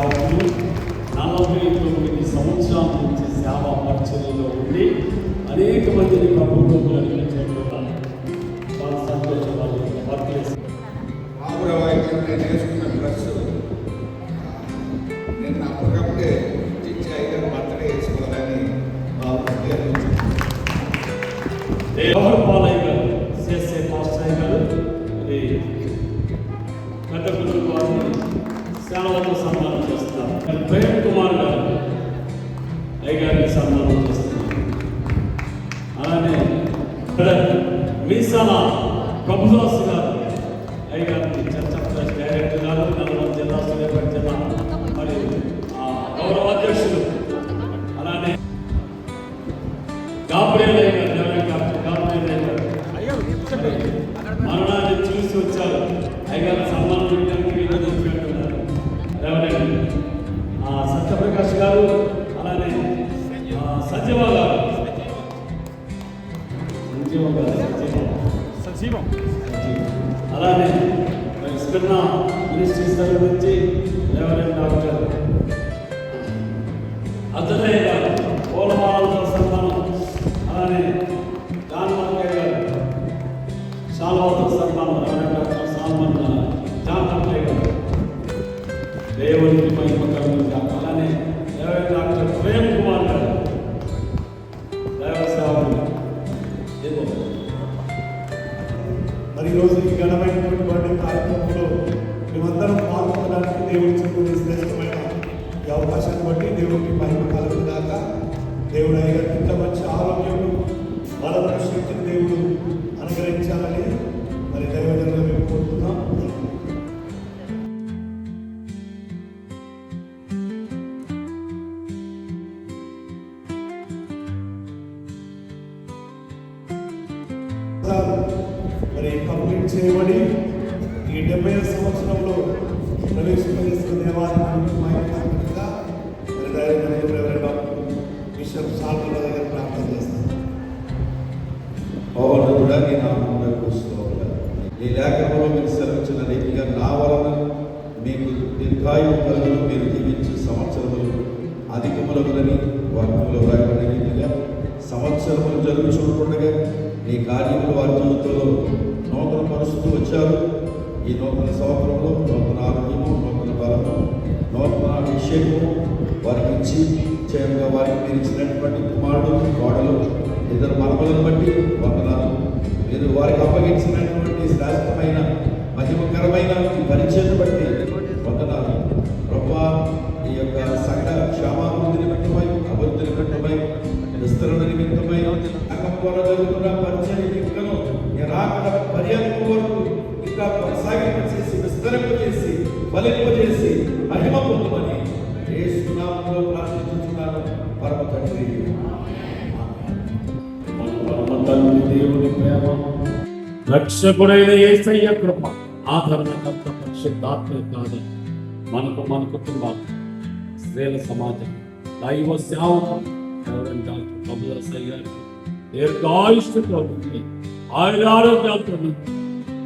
సేవకులు 49 సంవత్సరాల నుంచి సేవా పరిచర్యలో ఉండి అనేక మందిని ప్రభుత్వం నడిపించడం చాలా సంతోషాలు. నేర్చుకున్న డ్రెస్ నేను అప్పటికప్పుడే ఇచ్చి అయితే బర్త్డే చేసుకోవాలని పాలయ్య గారు సిఎస్ఐ పాస్టర్ గారు పెద్ద పిల్లల వారిని సేవలతో సన్మానం చేస్తున్నారు. ప్రేమ్ కుమార్ గారు అయ్యగారిని సన్మానం చేస్తున్నారు. అలానే మీసాల ప్రభుదాస్ గారు అయ్యగారిని చర్చ డైరెక్టర్ గారు, నల్గొండ జిల్లా, సూర్యాపేట జిల్లా మరియు గౌరవ అధ్యక్షులు. అలానే గాబ్రియల్ అయ్య గారు, గాబ్రియల్ అయ్య గారు మరణాన్ని చూసి వచ్చారు. అయ్యగారు సన్మానం చేయడానికి ఈరోజు వచ్చినట్టున్నారు. రెవరెండ్ సత్యప్రకాష్ గారు, అలానే సంజీవ గారు, అలానే స్పిన్నా మినిస్ట్రీస్ తరఫు నుంచి రెవరెండ్ డాక్టర్ అజరయ్య గారు పూలమాలతో సన్మానం, అలానే జాన్మక్కయ్య గారు శాల్వాతో సన్మానం, రెవరెండ్ డాక్టర్ సాల్మన్ జాన్మక్కయ్య గారు దేవునికి మహిమ కలుగుగా. అలానే రెవరెండ్ డాక్టర్ ప్రేమ్ కుమార్ గారు దైవ సేవకులు. మరి ఈరోజు ఈ ఘనమైనటువంటి బర్త్డే కార్యక్రమంలో మేమందరం పాల్గొనడానికి దేవుడి చెప్పుకునే శ్రేష్టమైన ఈ అవకాశాన్ని బట్టి దేవుడికి మహిమ కలుగుదాక. దేవుడు అయ్యారు ఇంత మంచి ఆరోగ్యం బలమైన శక్తిని దేవుడు అనుగ్రహించాలని మరి దైవజనంగా మేము కోరుతున్నాం. మరి కంప్లీట్ చేయబడి ఈ 70వ సంవత్సరంలో ప్రవేశిస్తున్న దేవాలయానికి మహిమగా మరి డాక్టర్ బిషప్ సాల్మన్ గారు ప్రార్థన చేస్తాను. కూడా నీ నామమునకు స్తోత్రం. ఈ లేఖనంలో మీరు సెలవించిన రీతిగా నా వలన మీకు దీర్ఘాయువులను మీరు జీవించే సంవత్సరములు అధికములగులని వాక్యంలో వ్రాయబడిన రీతిగా సంవత్సరములు జరుగుతుండగా నీ కార్యములు వారి జీవితంలో నూతన పరుస్తూ వచ్చారు. ఈ నూతన సంవత్సరంలో నూతన ఆరోగ్యము, నూతన బలము, నూతన అభిషేకము వారికి ఇచ్చి చేయగా వారికి మీరు ఇచ్చినటువంటి కుమారుడు, కోడలు, ఇద్దరు మనములను బట్టి వందనాలు. మీరు వారికి అప్పగించినటువంటి శ్రేష్టమైన మహిమకరమైన ఈ పరిచయం బట్టి వందనాలు. ప్రభువా, ఈ యొక్క సంఘ క్షేమాభివృద్ధి నిమిత్తమై, అభివృద్ధి నిమిత్తమై, విస్తరణ నిమిత్తమై జరుగుతున్న పరిచయం ఇంకను నిరాకడ పర్యంతం వరకు ఇంకా కొనసాగింపచేసి, విస్తరింపజేసి, ఫలింపజేసి మహిమ పొందమని యేసు నామములో ప్రార్థించుచున్నాను పరమ తండ్రి. దేవుని ప్రేమ, రక్షకుడైన యేసయ్య కృప, ఆదరణకర్త పరిశుద్ధాత్మ కాదు మనకు, మన కుటుంబాలు, స్త్రీల సమాజం, దైవ సేవకు దీర్ఘాయుష్తో ఉండి ఆయురారోగ్యాలతో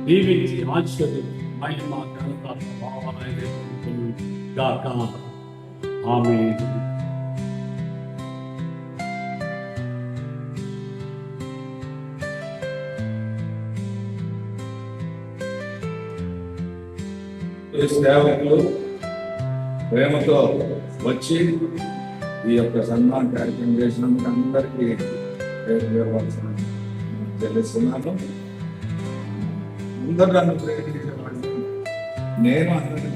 దీవించి ఆశ్చర్యం మహిమ ఘనత గాక. ఆమేన్. సేవకులు ప్రేమతో వచ్చి ఈ యొక్క సన్మాన కార్యక్రమం చేసినందుకు అందరికీ తెలుస్తున్నాను. అందరూ నన్ను ప్రేమించే వాళ్ళు, నేను అందరినీ